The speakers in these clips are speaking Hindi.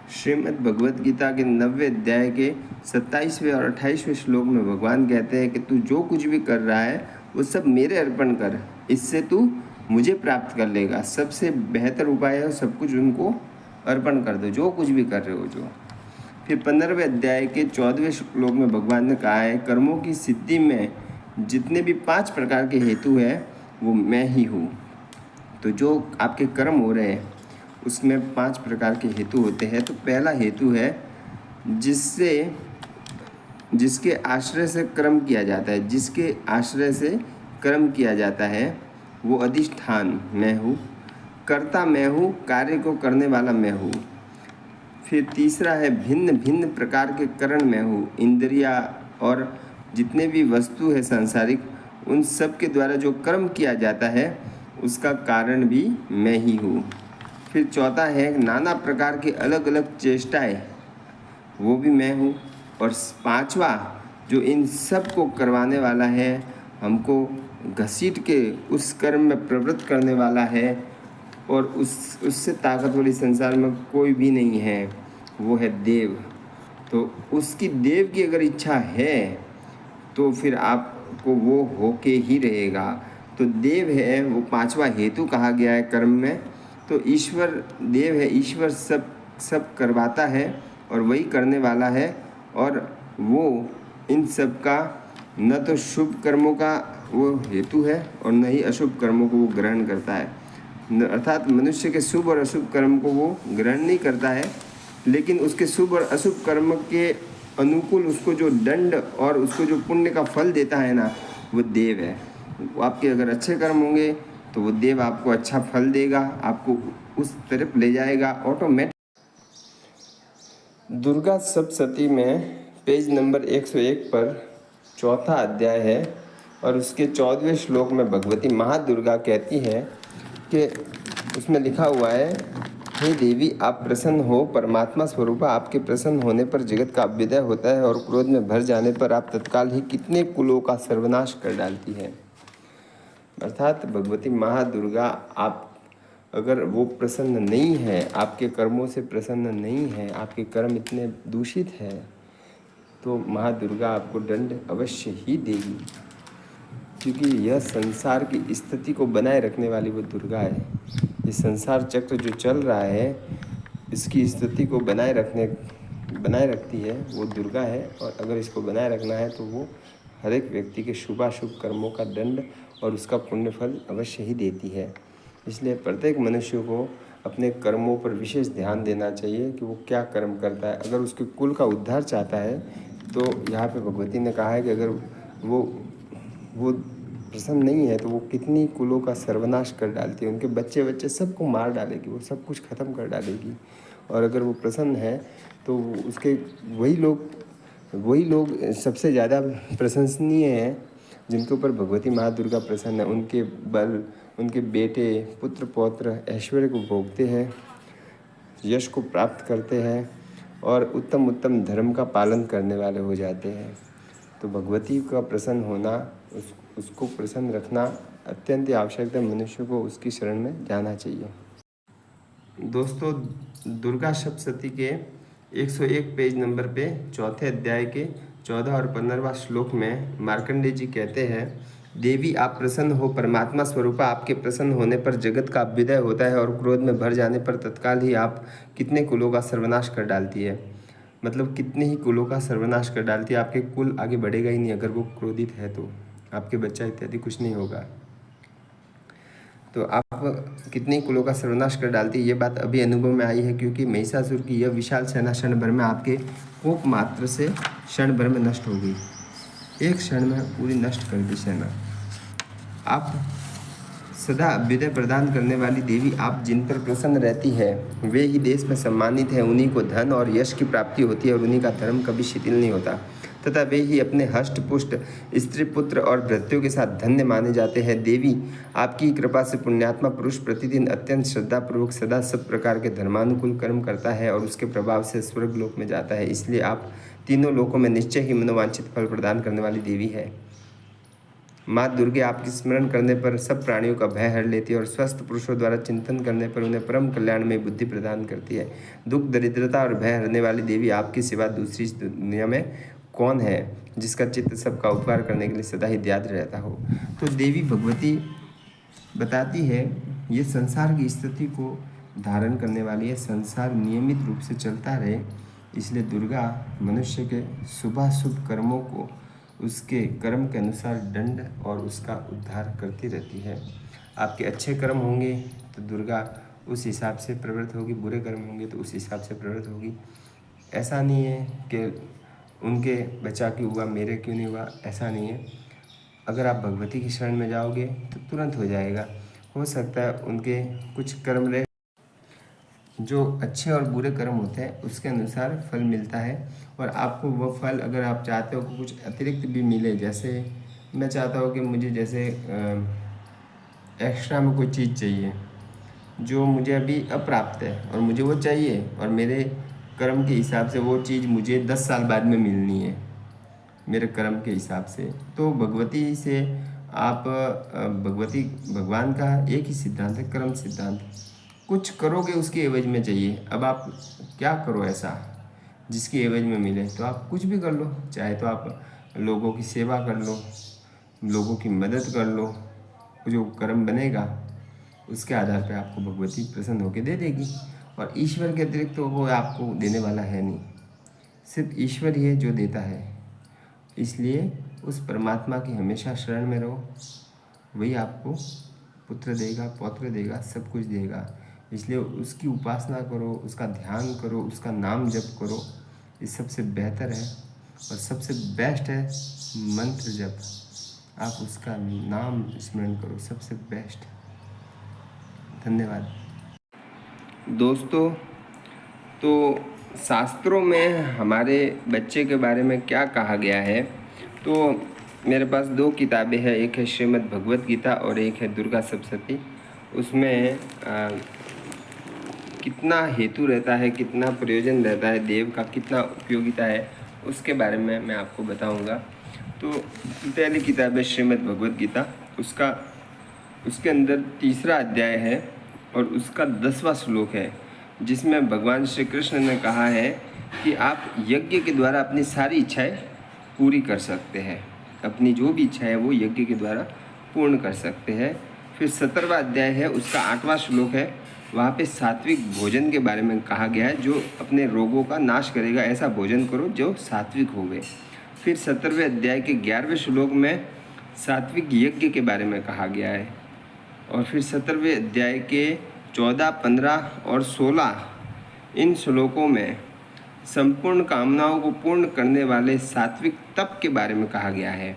श्रीमद् भगवद गीता के 90वें अध्याय के 27वें और 28वें श्लोक में भगवान कहते हैं कि तू जो कुछ भी कर रहा है वो सब मेरे अर्पण कर, इससे तू मुझे प्राप्त कर लेगा। सबसे बेहतर उपाय है सब कुछ उनको अर्पण कर दो, जो कुछ भी कर रहे हो जो। फिर 15वें अध्याय के 14वें श्लोक में भगवान ने कहा है, कर्मों की सिद्धि में जितने भी 5 प्रकार के हेतु हैं वो मैं ही हूँ। तो जो आपके कर्म हो रहे हैं उसमें 5 प्रकार के हेतु होते हैं। तो पहला हेतु है जिसके आश्रय से कर्म किया जाता है, जिसके आश्रय से कर्म किया जाता है वो अधिष्ठान मैं हूँ, कर्ता मैं हूँ, कार्य को करने वाला मैं हूँ। फिर तीसरा है भिन्न भिन्न प्रकार के करण मैं हूँ, इंद्रिया और जितने भी वस्तु है सांसारिक उन सब के द्वारा जो कर्म किया जाता है उसका कारण भी मैं ही हूँ। फिर चौथा है नाना प्रकार की अलग अलग चेष्टाएं, वो भी मैं हूँ। और पांचवा जो इन सब को करवाने वाला है, हमको घसीट के उस कर्म में प्रवृत्त करने वाला है और उससे ताकतवर संसार में कोई भी नहीं है, वो है देव। तो उसकी देव की अगर इच्छा है तो फिर आपको वो होके ही रहेगा। तो देव है वो 5वां हेतु कहा गया है कर्म में। तो ईश्वर देव है, ईश्वर सब करवाता है और वही करने वाला है, और वो इन सब का न तो शुभ कर्मों का वो हेतु है और न ही अशुभ कर्मों को वो ग्रहण करता है। अर्थात मनुष्य के शुभ और अशुभ कर्म को वो ग्रहण नहीं करता है, लेकिन उसके शुभ और अशुभ कर्म के अनुकूल उसको जो दंड और उसको जो पुण्य का फल देता है ना, वो देव है। आपके अगर अच्छे कर्म होंगे तो वो देव आपको अच्छा फल देगा, आपको उस तरफ ले जाएगा ऑटोमेटिक। दुर्गा सप्तशती में पेज नंबर 101 पर 4था अध्याय है और उसके 14वें श्लोक में भगवती महादुर्गा कहती है कि उसमें लिखा हुआ है, हे देवी आप प्रसन्न हो, परमात्मा स्वरूप आपके प्रसन्न होने पर जगत का अभ्युदय होता है और क्रोध में भर जाने पर आप तत्काल ही कितने कुलों का सर्वनाश कर डालती है। अर्थात भगवती महादुर्गा आप अगर वो प्रसन्न नहीं है, आपके कर्मों से प्रसन्न नहीं है, आपके कर्म इतने दूषित हैं, तो महादुर्गा आपको दंड अवश्य ही देगी, क्योंकि यह संसार की स्थिति को बनाए रखने वाली वो दुर्गा है। ये संसार चक्र जो चल रहा है इसकी स्थिति को बनाए रखती है वो दुर्गा है, और अगर इसको बनाए रखना है तो वो हर एक व्यक्ति के शुभाशुभ कर्मों का दंड और उसका पुण्य फल अवश्य ही देती है। इसलिए प्रत्येक मनुष्य को अपने कर्मों पर विशेष ध्यान देना चाहिए कि वो क्या कर्म करता है। अगर उसके कुल का उद्धार चाहता है तो यहाँ पे भगवती ने कहा है कि अगर वो प्रसन्न नहीं है तो वो कितनी कुलों का सर्वनाश कर डालती है, उनके बच्चे सबको मार डालेगी, वो सब कुछ ख़त्म कर डालेगी। और अगर वो प्रसन्न है तो उसके वही लोग सबसे ज़्यादा प्रशंसनीय हैं जिनके ऊपर भगवती माँ दुर्गा प्रसन्न है। उनके बल, उनके बेटे, पुत्र पौत्र ऐश्वर्य को भोगते हैं, यश को प्राप्त करते हैं और उत्तम धर्म का पालन करने वाले हो जाते हैं। तो भगवती का प्रसन्न होना, उसको प्रसन्न रखना अत्यंत आवश्यक है। मनुष्य को उसकी शरण में जाना चाहिए। दोस्तों, दुर्गा सप्तशती के 101 पेज नंबर पे 4थे अध्याय के 14 और 15वां श्लोक में मार्कंडेय जी कहते हैं, देवी आप प्रसन्न हो, परमात्मा स्वरूपा आपके प्रसन्न होने पर जगत का अभ्युदय होता है और क्रोध में भर जाने पर तत्काल ही आप कितने कुलों का सर्वनाश कर डालती है। मतलब कितने ही कुलों का सर्वनाश कर डालती है। आपके कुल आगे बढ़ेगा ही नहीं अगर वो क्रोधित है, तो आपके बच्चा इत्यादि कुछ नहीं होगा। तो आप कितने कुलों का सर्वनाश कर डालती है, ये बात अभी अनुभव में आई है, क्योंकि महिषासुर की यह विशाल सेना क्षण भर में आपके कोप मात्र से क्षण भर में नष्ट हो गई। एक क्षण में पूरी नष्ट कर दी सेना। आप सदा अभ्युदय प्रदान करने वाली देवी, आप जिन पर प्रसन्न रहती है वे ही देश में सम्मानित हैं, उन्हीं को धन और यश की प्राप्ति होती है और उन्हीं का धर्म कभी शिथिल नहीं होता, तथा वे ही अपने हष्ट पुष्ट स्त्री पुत्र और भृत्यों के साथ धन्य माने जाते हैं। देवी आपकी कृपा से पुण्यात्मा पुरुष प्रतिदिन अत्यंत श्रद्धापूर्वक सदा सब प्रकार के धर्मानुकूल कर्म करता है और उसके प्रभाव से स्वर्ग लोक में जाता है। इसलिए आप तीनों लोकों में निश्चय ही मनोवांछित फल प्रदान करने वाली देवी है। माँ दुर्गा आपकी स्मरण करने पर सब प्राणियों का भय हर लेती है और स्वस्थ पुरुषों द्वारा चिंतन करने पर उन्हें परम कल्याण में बुद्धि प्रदान करती है। दुख दरिद्रता और भय हरने वाली देवी आपके सिवा दूसरी इस दुनिया में कौन है जिसका चित्त सबका उपकार करने के लिए सदा ही याद रहता हो। तो देवी भगवती बताती है ये संसार की स्थिति को धारण करने वाली है, संसार नियमित रूप से चलता रहे इसलिए दुर्गा मनुष्य के शुभाशुभ कर्मों को उसके कर्म के अनुसार दंड और उसका उद्धार करती रहती है। आपके अच्छे कर्म होंगे तो दुर्गा उस हिसाब से प्रवृत्त होगी, बुरे कर्म होंगे तो उस हिसाब से प्रवृत्त होगी। ऐसा नहीं है कि उनके बचा क्यों हुआ मेरे क्यों नहीं हुआ, ऐसा नहीं है। अगर आप भगवती की शरण में जाओगे तो तुरंत हो जाएगा। हो सकता है उनके कुछ कर्म रहे, जो अच्छे और बुरे कर्म होते हैं उसके अनुसार फल मिलता है और आपको वह फल अगर आप चाहते हो कि कुछ अतिरिक्त भी मिले, जैसे मैं चाहता हूँ कि मुझे जैसे एक्स्ट्रा में कोई चीज़ चाहिए जो मुझे अभी अप्राप्त है और मुझे वो चाहिए और मेरे कर्म के हिसाब से वो चीज़ मुझे 10 साल बाद में मिलनी है मेरे कर्म के हिसाब से। तो भगवती से आप भगवती भगवान का एक ही सिद्धांत है, कर्म सिद्धांत। कुछ करोगे उसके एवज में चाहिए। अब आप क्या करो ऐसा जिसकी एवज में मिले, तो आप कुछ भी कर लो। चाहे तो आप लोगों की सेवा कर लो, लोगों की मदद कर लो, जो कर्म बनेगा उसके आधार पर आपको भगवती प्रसन्न होकर दे देगी। और ईश्वर के अतिरिक्त तो वो आपको देने वाला है नहीं, सिर्फ ईश्वर ही है जो देता है। इसलिए उस परमात्मा की हमेशा शरण में रहो, वही आपको पुत्र देगा, पौत्र देगा, सब कुछ देगा। इसलिए उसकी उपासना करो, उसका ध्यान करो, उसका नाम जप करो, ये सबसे बेहतर है और सबसे बेस्ट है मंत्र जप। आप उसका नाम स्मरण करो, सबसे बेस्ट। धन्यवाद दोस्तों। तो शास्त्रों में हमारे बच्चे के बारे में क्या कहा गया है, तो मेरे पास 2 किताबें हैं, एक है श्रीमद् भगवत गीता और एक है दुर्गा सप्तशती। उसमें कितना हेतु रहता है, कितना प्रयोजन रहता है, देव का कितना उपयोगिता है, उसके बारे में मैं आपको बताऊंगा। तो पहली किताब है श्रीमद् भगवत गीता, उसके अंदर 3रा अध्याय है और उसका 10वां श्लोक है, जिसमें भगवान श्री कृष्ण ने कहा है कि आप यज्ञ के द्वारा अपनी सारी इच्छाएं पूरी कर सकते हैं। अपनी जो भी इच्छा है वो यज्ञ के द्वारा पूर्ण कर सकते हैं। फिर 17वां अध्याय है, उसका 8वां श्लोक है, वहाँ पे सात्विक भोजन के बारे में कहा गया है, जो अपने रोगों का नाश करेगा ऐसा भोजन करो जो सात्विक होवे। फिर 17वें अध्याय के 11वें श्लोक में सात्विक यज्ञ के बारे में कहा गया है। और फिर 17वें अध्याय के 14, 15 और 16 इन श्लोकों में संपूर्ण कामनाओं को पूर्ण करने वाले सात्विक तप के बारे में कहा गया है।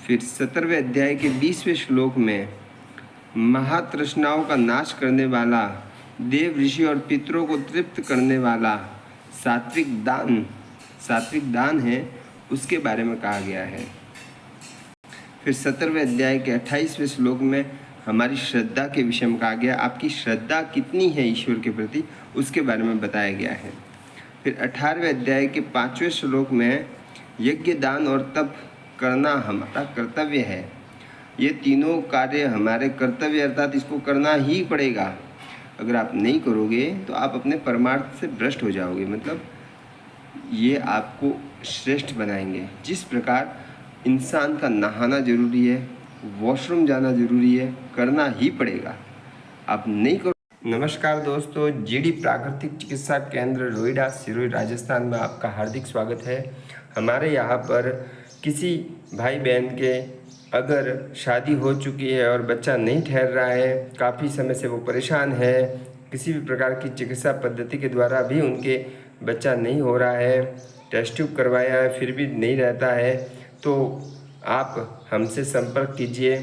फिर 17वें अध्याय के 20वें श्लोक में महातृष्णाओं का नाश करने वाला, देव ऋषि और पितरों को तृप्त करने वाला सात्विक दान है, उसके बारे में कहा गया है। फिर 17वें अध्याय के 28वें श्लोक में हमारी श्रद्धा के विषय में कहा गया, आपकी श्रद्धा कितनी है ईश्वर के प्रति, उसके बारे में बताया गया है। फिर 18वें अध्याय के 5वें श्लोक में यज्ञ, दान और तप करना हमारा कर्तव्य है। ये तीनों कार्य हमारे कर्तव्य, अर्थात इसको करना ही पड़ेगा। अगर आप नहीं करोगे तो आप अपने परमार्थ से भ्रष्ट हो जाओगे, मतलब ये आपको श्रेष्ठ बनाएंगे। जिस प्रकार इंसान का नहाना जरूरी है, वॉशरूम जाना जरूरी है, करना ही पड़ेगा, आप नहीं करो। नमस्कार दोस्तों, जीडी प्राकृतिक चिकित्सा केंद्र रोइडा सिरोही राजस्थान में आपका हार्दिक स्वागत है। हमारे यहाँ पर किसी भाई बहन के अगर शादी हो चुकी है और बच्चा नहीं ठहर रहा है, काफ़ी समय से वो परेशान है, किसी भी प्रकार की चिकित्सा पद्धति के द्वारा भी उनके बच्चा नहीं हो रहा है, टेस्ट ट्यूब करवाया है फिर भी नहीं रहता है, तो आप हमसे संपर्क कीजिए।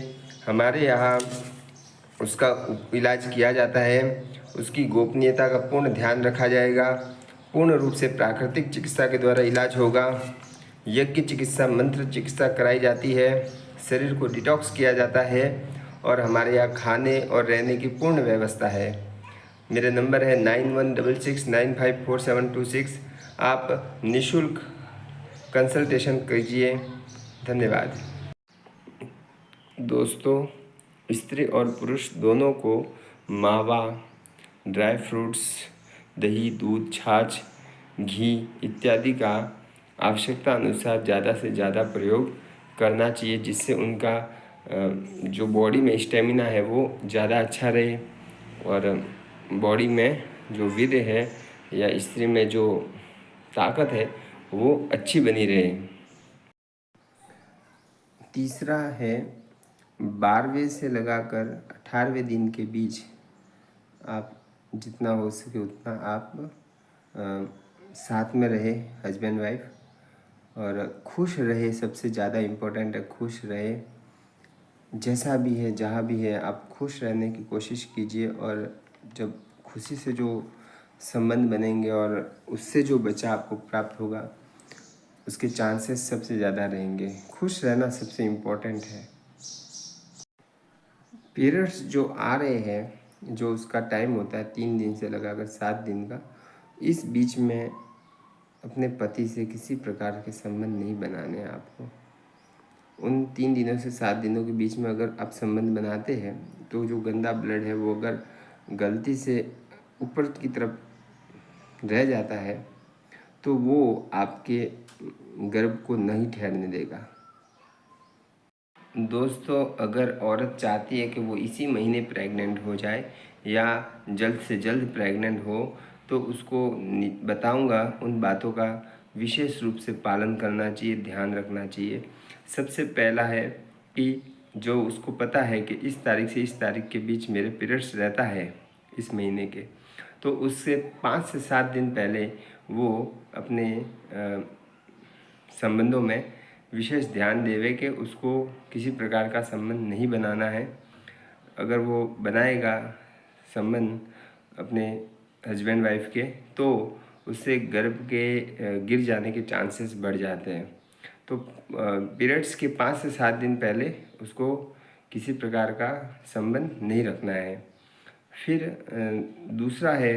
हमारे यहाँ उसका इलाज किया जाता है, उसकी गोपनीयता का पूर्ण ध्यान रखा जाएगा, पूर्ण रूप से प्राकृतिक चिकित्सा के द्वारा इलाज होगा। यज्ञ चिकित्सा, मंत्र चिकित्सा कराई जाती है, शरीर को डिटॉक्स किया जाता है और हमारे यहाँ खाने और रहने की पूर्ण व्यवस्था है। मेरे नंबर है 9166954726। आप निःशुल्क कंसल्टेशन कीजिए। धन्यवाद। दोस्तों, स्त्री और पुरुष दोनों को मावा, ड्राई फ्रूट्स, दही, दूध, छाछ, घी इत्यादि का आवश्यकता अनुसार ज़्यादा से ज़्यादा प्रयोग करना चाहिए, जिससे उनका जो बॉडी में स्टेमिना है वो ज़्यादा अच्छा रहे और बॉडी में जो वीर्य है या स्त्री में जो ताकत है वो अच्छी बनी रहे। तीसरा है 12वें से लगाकर 18वें दिन के बीच आप जितना हो सके उतना आप साथ में रहे हस्बैंड वाइफ, और खुश रहे। सबसे ज़्यादा इम्पोर्टेंट है खुश रहे। जैसा भी है जहाँ भी है आप खुश रहने की कोशिश कीजिए, और जब खुशी से जो संबंध बनेंगे और उससे जो बच्चा आपको प्राप्त होगा उसके चांसेस सबसे ज़्यादा रहेंगे। खुश रहना सबसे इम्पोर्टेंट है। पीरियड्स जो आ रहे हैं, जो उसका टाइम होता है 3 दिन से लगाकर 7 दिन का, इस बीच में अपने पति से किसी प्रकार के संबंध नहीं बनाने हैं आपको। उन 3 दिनों से 7 दिनों के बीच में अगर आप संबंध बनाते हैं तो जो गंदा ब्लड है वो अगर गलती से ऊपर की तरफ रह जाता है तो वो आपके गर्भ को नहीं ठहरने देगा। दोस्तों, अगर औरत चाहती है कि वो इसी महीने प्रेग्नेंट हो जाए या जल्द से जल्द प्रेग्नेंट हो, तो उसको बताऊंगा उन बातों का विशेष रूप से पालन करना चाहिए, ध्यान रखना चाहिए। सबसे पहला है कि जो उसको पता है कि इस तारीख से इस तारीख के बीच मेरे पीरियड्स रहता है इस महीने के, तो उससे 5 से 7 दिन पहले वो अपने संबंधों में विशेष ध्यान देवे कि उसको किसी प्रकार का संबंध नहीं बनाना है। अगर वो बनाएगा संबंध अपने हस्बैंड वाइफ के, तो उससे गर्भ के गिर जाने के चांसेस बढ़ जाते हैं। तो पीरियड्स के 5 से 7 दिन पहले उसको किसी प्रकार का संबंध नहीं रखना है। फिर दूसरा है